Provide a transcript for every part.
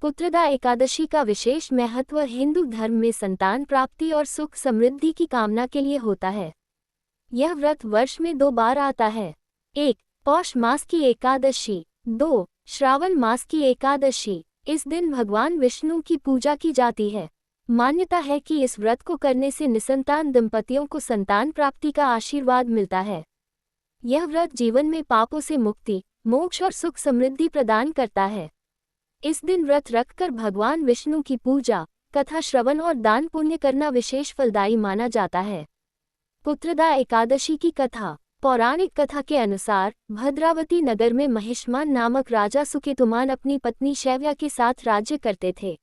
पुत्रदा एकादशी का विशेष महत्व हिंदू धर्म में संतान प्राप्ति और सुख समृद्धि की कामना के लिए होता है। यह व्रत वर्ष में 2 बार आता है। 1. पौष मास की एकादशी। 2. श्रावण मास की एकादशी। इस दिन भगवान विष्णु की पूजा की जाती है। मान्यता है कि इस व्रत को करने से निसंतान दंपतियों को संतान प्राप्ति का आशीर्वाद मिलता है। यह व्रत जीवन में पापों से मुक्ति, मोक्ष और सुख समृद्धि प्रदान करता है। इस दिन व्रत रखकर भगवान विष्णु की पूजा, कथा श्रवण और दान पुण्य करना विशेष फलदायी माना जाता है। पुत्रदा एकादशी की कथा। पौराणिक कथा के अनुसार भद्रावती नगर में महिष्मान नामक राजा सुकेतुमान अपनी पत्नी शैव्या के साथ राज्य करते थे।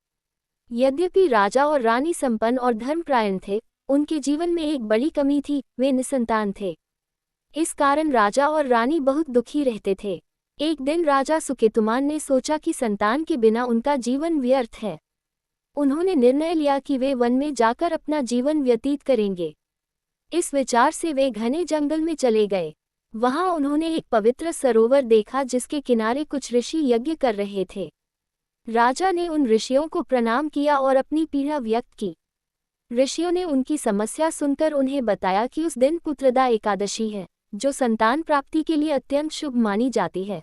यद्यपि राजा और रानी संपन्न और धर्मपरायण थे, उनके जीवन में एक बड़ी कमी थी, वे निसंतान थे। इस कारण राजा और रानी बहुत दुखी रहते थे। एक दिन राजा सुकेतुमान ने सोचा कि संतान के बिना उनका जीवन व्यर्थ है। उन्होंने निर्णय लिया कि वे वन में जाकर अपना जीवन व्यतीत करेंगे। इस विचार से वे घने जंगल में चले गए। वहां उन्होंने एक पवित्र सरोवर देखा जिसके किनारे कुछ ऋषि यज्ञ कर रहे थे। राजा ने उन ऋषियों को प्रणाम किया और अपनी पीड़ा व्यक्त की। ऋषियों ने उनकी समस्या सुनकर उन्हें बताया कि उस दिन पुत्रदा एकादशी है, जो संतान प्राप्ति के लिए अत्यंत शुभ मानी जाती है।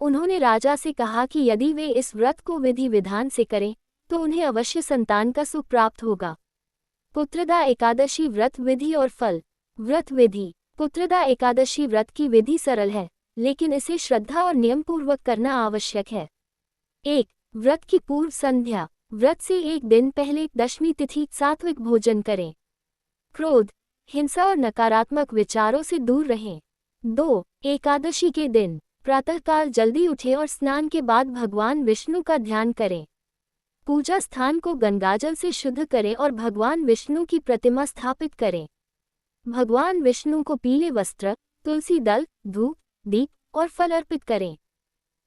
उन्होंने राजा से कहा कि यदि वे इस व्रत को विधि विधान से करें तो उन्हें अवश्य संतान का सुख प्राप्त होगा। पुत्रदा एकादशी व्रत विधि और फल। व्रत विधि। पुत्रदा एकादशी व्रत की विधि सरल है, लेकिन इसे श्रद्धा और नियम पूर्वक करना आवश्यक है। 1. व्रत की पूर्व संध्या। व्रत से एक दिन पहले दशमी तिथि सात्विक भोजन करें। क्रोध, हिंसा और नकारात्मक विचारों से दूर रहें। 2. एकादशी के दिन प्रातःकाल जल्दी उठें और स्नान के बाद भगवान विष्णु का ध्यान करें। पूजा स्थान को गंगाजल से शुद्ध करें और भगवान विष्णु की प्रतिमा स्थापित करें। भगवान विष्णु को पीले वस्त्र, तुलसी दल, धूप, दीप और फल अर्पित करें।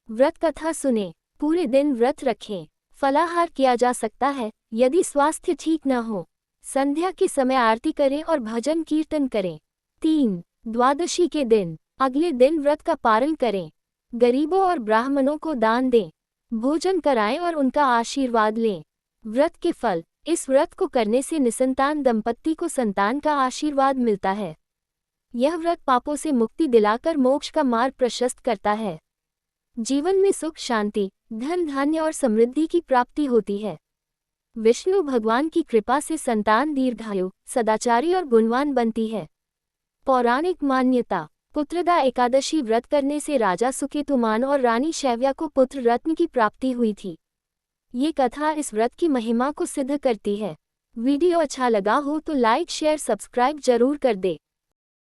व्रत कथा सुनें। पूरे दिन व्रत रखें। फलाहार किया जा सकता है यदि स्वास्थ्य ठीक न हो। संध्या के समय आरती करें और भजन कीर्तन करें। 3. द्वादशी के दिन अगले दिन व्रत का पारण करें। गरीबों और ब्राह्मणों को दान दें। भोजन कराएं और उनका आशीर्वाद लें। व्रत के फल। इस व्रत को करने से निसंतान दंपत्ति को संतान का आशीर्वाद मिलता है। यह व्रत पापों से मुक्ति दिलाकर मोक्ष का मार्ग प्रशस्त करता है। जीवन में सुख शांति, धन धान्य और समृद्धि की प्राप्ति होती है। विष्णु भगवान की कृपा से संतान दीर्घायु, सदाचारी और गुणवान बनती है। पौराणिक मान्यता। पुत्रदा एकादशी व्रत करने से राजा सुकेतुमान और रानी शैव्या को पुत्र रत्न की प्राप्ति हुई थी। ये कथा इस व्रत की महिमा को सिद्ध करती है। वीडियो अच्छा लगा हो तो लाइक शेयर सब्सक्राइब जरूर कर दे।